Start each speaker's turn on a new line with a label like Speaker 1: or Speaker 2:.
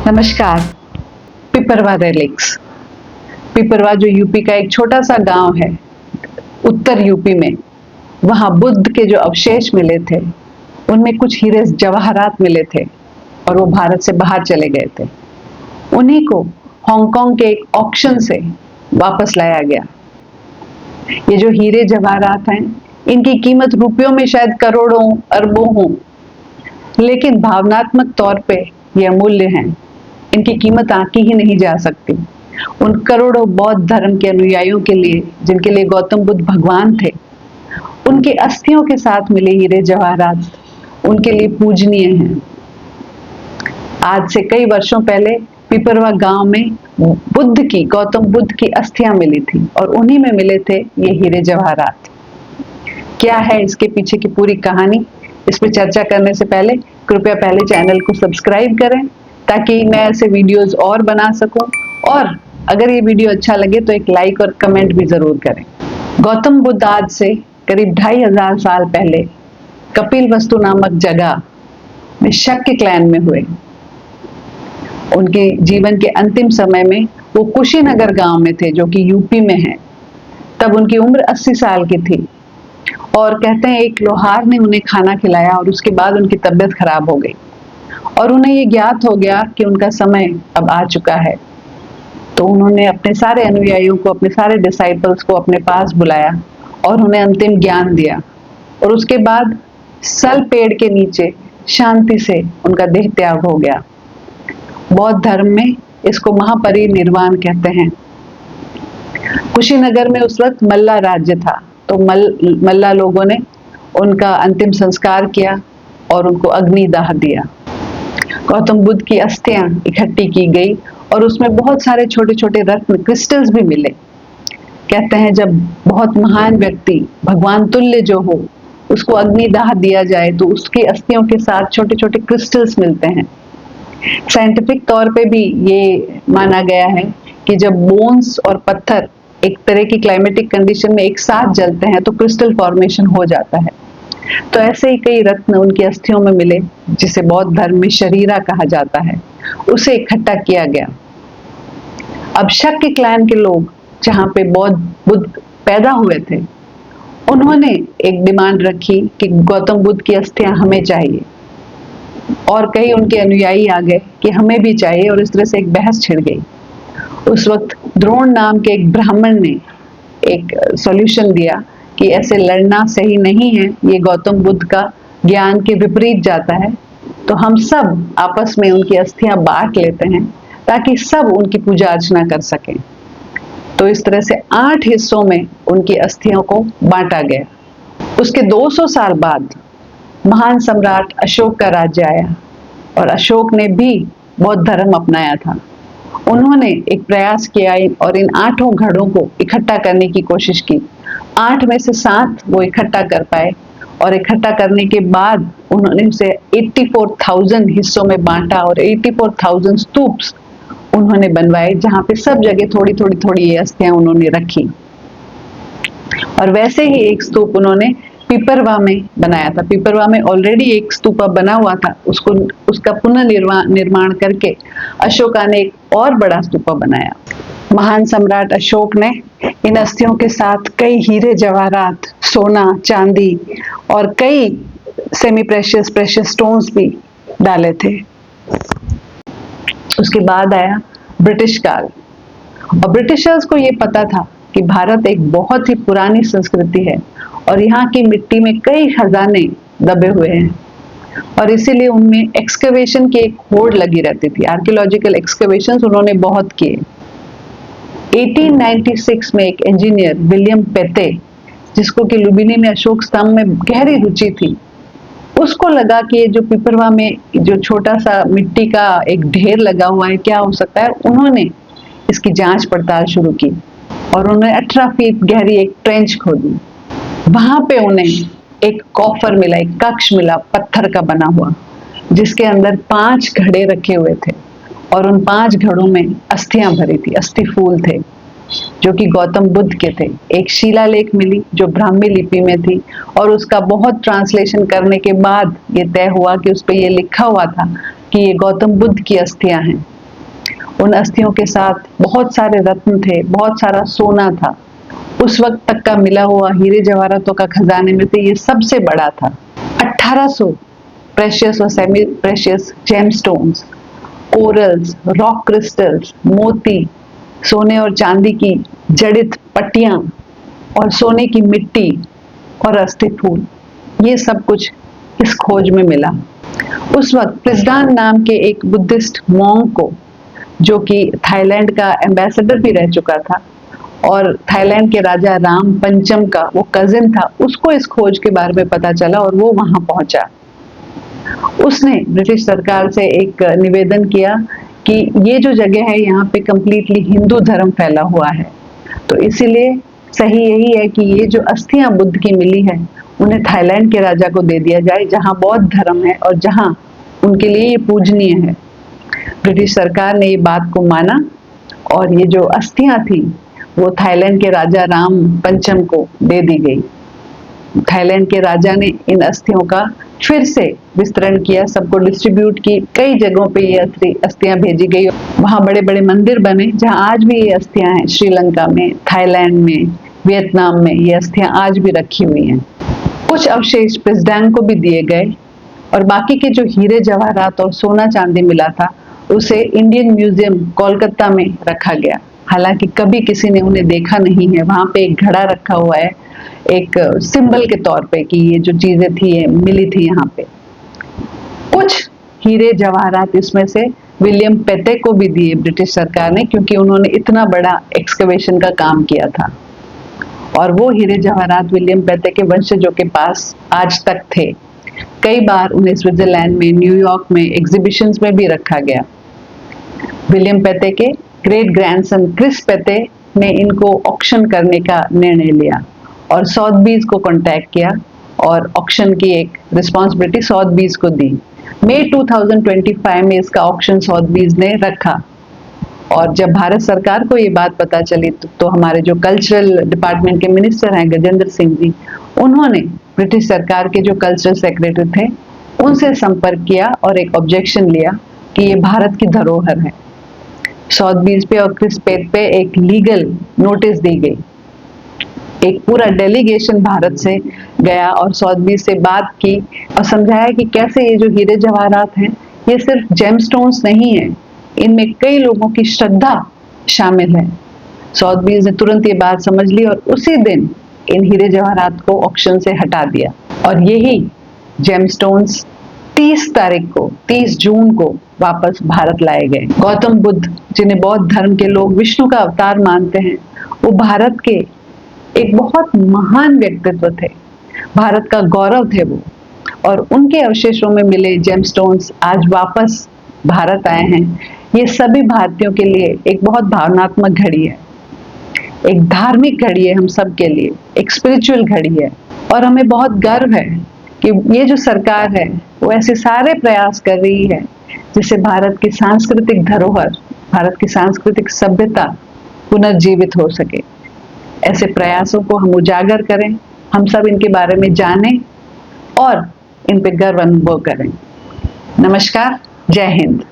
Speaker 1: नमस्कार। पिपरवा रेलिक्स। पिपरवा जो यूपी का एक छोटा सा गांव है उत्तर यूपी में, वहां बुद्ध के जो अवशेष मिले थे उनमें कुछ हीरे जवाहरात मिले थे और वो भारत से बाहर चले गए थे। उन्हीं को हांगकांग के एक ऑक्शन से वापस लाया गया। ये जो हीरे जवाहरात हैं इनकी कीमत रुपयों में शायद करोड़ों अरबों हो, लेकिन भावनात्मक तौर पे ये अमूल्य हैं। इनकी कीमत आंकी ही नहीं जा सकती। उन करोड़ों बौद्ध धर्म के अनुयायियों के लिए, जिनके लिए गौतम बुद्ध भगवान थे, उनके अस्थियों के साथ मिले हीरे जवाहरात उनके लिए पूजनीय हैं। आज से कई वर्षों पहले पिपरवा गांव में गौतम बुद्ध की अस्थियां मिली थी और उन्हीं में मिले थे ये हीरे जवाहरात। क्या है इसके पीछे की पूरी कहानी, इस पर चर्चा करने से पहले कृपया पहले चैनल को सब्सक्राइब करें ताकि मैं ऐसे वीडियोस और बना सकूं, और अगर ये वीडियो अच्छा लगे तो एक लाइक और कमेंट भी जरूर करें। गौतम बुद्ध आज से करीब 2500 साल पहले कपिलवस्तु नामक जगह में शक्य क्लैन में हुए। उनके जीवन के अंतिम समय में वो कुशीनगर गांव में थे जो कि यूपी में है। तब उनकी उम्र 80 साल की थी और कहते हैं एक लोहार ने उन्हें खाना खिलाया और उसके बाद उनकी तबीयत खराब हो गई और उन्हें ये ज्ञात हो गया कि उनका समय अब आ चुका है। तो उन्होंने अपने सारे अनुयायियों को, अपने सारे डिसाइपल्स को अपने पास बुलाया और उन्हें अंतिम ज्ञान दिया और उसके बाद सल पेड़ के नीचे शांति से उनका देह त्याग हो गया। बौद्ध धर्म में इसको महापरिनिर्वाण कहते हैं। कुशीनगर में उस वक्त मल्ला राज्य था, तो मल्ला लोगों ने उनका अंतिम संस्कार किया और उनको अग्निदाह दिया। गौतम बुद्ध की अस्थियां इकट्ठी की गई और उसमें बहुत सारे छोटे छोटे रत्न क्रिस्टल्स भी मिले। कहते हैं जब बहुत महान व्यक्ति, भगवान तुल्य जो हो, उसको अग्निदाह दिया जाए तो उसकी अस्थियों के साथ छोटे छोटे क्रिस्टल्स मिलते हैं। साइंटिफिक तौर पे भी ये माना गया है कि जब बोन्स और पत्थर एक तरह की क्लाइमेटिक कंडीशन में एक साथ जलते हैं तो क्रिस्टल फॉर्मेशन हो जाता है। तो ऐसे ही कई रत्न उनकी अस्थियों में मिले, जिसे बौद्ध धर्म में शरीरा कहा जाता है, उसे इकट्ठा किया गया। अब शक्य क्लैन के लोग, जहां पे बौद्ध बुद्ध पैदा हुए थे, उन्होंने एक डिमांड रखी कि गौतम बुद्ध की अस्थियां हमें चाहिए, और कई उनके अनुयायी आ गए कि हमें भी चाहिए, और इस तरह से एक बहस छिड़ गई। उस वक्त द्रोण नाम के एक ब्राह्मण ने एक सॉल्यूशन दिया कि ऐसे लड़ना सही नहीं है, ये गौतम बुद्ध का ज्ञान के विपरीत जाता है, तो हम सब आपस में उनकी अस्थियां बांट लेते हैं ताकि सब उनकी पूजा अर्चना कर सकें। तो इस तरह से 8 हिस्सों में उनकी अस्थियों को बांटा गया। उसके 200 साल बाद महान सम्राट अशोक का राज्य आया और अशोक ने भी बौद्ध धर्म अपनाया था। उन्होंने एक प्रयास किया और इन 8 घड़ों को इकट्ठा करने की कोशिश की। 8 में से 7 वो इकट्ठा कर पाए और इकट्ठा करने के बाद उन्होंने उसे 84,000 हिस्सों में बांटा और 84,000 स्तूप्स उन्होंने बनवाए, जहां पे सब जगह थोड़ी थोड़ी थोड़ी ये अस्थियां उन्होंने रखी। और वैसे ही एक स्तूप उन्होंने पिपरवा में बनाया था। पिपरवा में ऑलरेडी एक स्तूपा बना हुआ था, उसका पुनर्निर्माण करके अशोका ने एक और बड़ा स्तूपा बनाया। महान सम्राट अशोक ने इन अस्थियों के साथ कई हीरे जवाहरात, सोना, चांदी और कई सेमी प्रेशियस स्टोन्स भी डाले थे। उसके बाद आया ब्रिटिश काल, और ब्रिटिशर्स को ये पता था कि भारत एक बहुत ही पुरानी संस्कृति है और यहाँ की मिट्टी में कई खजाने दबे हुए हैं, और इसीलिए उनमें एक्सकवेशन की एक होड़ लगी रहती थी। आर्कियोलॉजिकल एक्सकवेशंस उन्होंने बहुत किए। 1896 में एक इंजीनियर विलियम पेते, जिसको कि लुम्बिनी में अशोक स्तंभ में गहरी रुचि थी, उसको लगा कि ये जो पिपरवा में जो छोटा सा मिट्टी का एक ढेर लगा हुआ है, क्या हो सकता है। उन्होंने इसकी जांच पड़ताल शुरू की और उन्होंने 18 फीट गहरी एक ट्रेंच खोदी। वहां पे उन्हें एक कॉफर मिला, एक कक्ष मिला पत्थर का बना हुआ, जिसके अंदर 5 घड़े रखे हुए थे और उन 5 घड़ों में अस्थियां भरी थी, अस्थि फूल थे जो कि गौतम बुद्ध के थे। एक शिलालेख मिली जो ब्राह्मी लिपि में थी और उसका बहुत ट्रांसलेशन करने के बाद ये तय हुआ कि उस पर ये लिखा हुआ था कि ये गौतम बुद्ध की अस्थियां हैं। उन अस्थियों के साथ बहुत सारे रत्न थे, बहुत सारा सोना था। उस वक्त तक का मिला हुआ हीरे जवाहरातों का खजाने में से ये सबसे बड़ा था। 1800 प्रेशियस और semi precious gemstones, corals, rock crystals, मोती, सोने और चांदी की जड़ित पट्टियां और सोने की मिट्टी और अस्थि फूल, ये सब कुछ इस खोज में मिला। उस वक्त प्रिजदान नाम के एक बुद्धिस्ट मॉन्क को, जो कि थाईलैंड का एम्बेसडर भी रह चुका था और थाईलैंड के राजा राम पंचम का वो कजिन था, उसको इस खोज के बारे में पता चला और वो वहां पहुंचा। उसने ब्रिटिश सरकार से एक निवेदन किया कि ये जो जगह है यहाँ पे कंप्लीटली हिंदू धर्म फैला हुआ है, तो इसीलिए सही यही है कि ये जो अस्थियां बुद्ध की मिली है उन्हें थाईलैंड के राजा को दे दिया जाए, जहां बौद्ध धर्म है और जहां उनके लिए ये पूजनीय है। ब्रिटिश सरकार ने ये बात को माना और ये जो अस्थियां थी वो थाईलैंड के राजा राम पंचम को दे दी गई। थाईलैंड के राजा ने इन अस्थियों का फिर से विस्तरण किया, सबको डिस्ट्रीब्यूट की, कई जगहों पे ये अस्थियां भेजी गई। वहां बड़े बड़े मंदिर बने जहां आज भी ये अस्थियां हैं। श्रीलंका में, थाईलैंड में, वियतनाम में ये अस्थियां आज भी रखी हुई हैं। कुछ अवशेष प्रिजदान को भी दिए गए और बाकी के जो हीरे जवाहरात और सोना चांदी मिला था उसे इंडियन म्यूजियम कोलकाता में रखा गया। हालांकि कभी किसी ने उन्हें देखा नहीं है। वहां पे एक घड़ा रखा हुआ है एक सिंबल के तौर पे कि ये जो चीजें थी ये मिली थी यहाँ पे। कुछ हीरे जवाहरात इसमें से विलियम पेटे को भी दिए ब्रिटिश सरकार ने, क्योंकि उन्होंने इतना बड़ा एक्सकवेशन का काम किया था और वो हीरे जवाहरात विलियम पेटे के वंशजों के पास आज तक थे। कई बार उन्हें स्विट्जरलैंड में, न्यूयॉर्क में एग्जीबिशंस में भी रखा गया। विलियम पेटे के ग्रेट ग्रैंडसन क्रिस पेटे ने इनको ऑक्शन करने का निर्णय लिया और सॉथबीज को कांटेक्ट किया और ऑक्शन की एक रिस्पॉन्सिबिलिटी सॉथबीज को दी। मई 2025 में इसका ऑक्शन सॉथबीज ने रखा और जब भारत सरकार को ये बात पता चली तो हमारे जो कल्चरल डिपार्टमेंट के मिनिस्टर हैं गजेंद्र सिंह जी, उन्होंने ब्रिटिश सरकार के जो कल्चरल सेक्रेटरी थे उनसे संपर्क किया और एक ऑब्जेक्शन लिया कि ये भारत की धरोहर है। सॉथबीज पे और क्रिस पेट पे एक लीगल नोटिस दी गई। एक पूरा डेलीगेशन भारत से गया और सॉथबीज से बात की और समझाया कि कैसे ये जो हीरे जवाहरात हैं ये सिर्फ जेमस्टोन्स नहीं है, इनमें कई लोगों की श्रद्धा शामिल है। सॉथबीज ने तुरंत ये बात समझ ली और उसी दिन इन हीरे जवाहरात को ऑक्शन से हटा दिया और यही जेमस्टोन्स 30 जून को वापस भारत लाए गए। गौतम बुद्ध, जिन्हें बौद्ध धर्म के लोग विष्णु का अवतार मानते हैं, वो भारत के एक बहुत महान व्यक्तित्व थे, भारत का गौरव थे वो, और उनके अवशेषों में मिले जेमस्टोन्स आज वापस भारत आए हैं। ये सभी भारतीयों के लिए एक बहुत भावनात्मक घड़ी है, एक धार्मिक घड़ी है, हम सब के लिए एक स्पिरिचुअल घड़ी है और हमें बहुत गर्व है कि ये जो सरकार है वो ऐसे सारे प्रयास कर रही है जिससे भारत की सांस्कृतिक धरोहर, भारत की सांस्कृतिक सभ्यता पुनर्जीवित हो सके। ऐसे प्रयासों को हम उजागर करें, हम सब इनके बारे में जानें और इन पे गर्व अनुभव करें। नमस्कार, जय हिंद।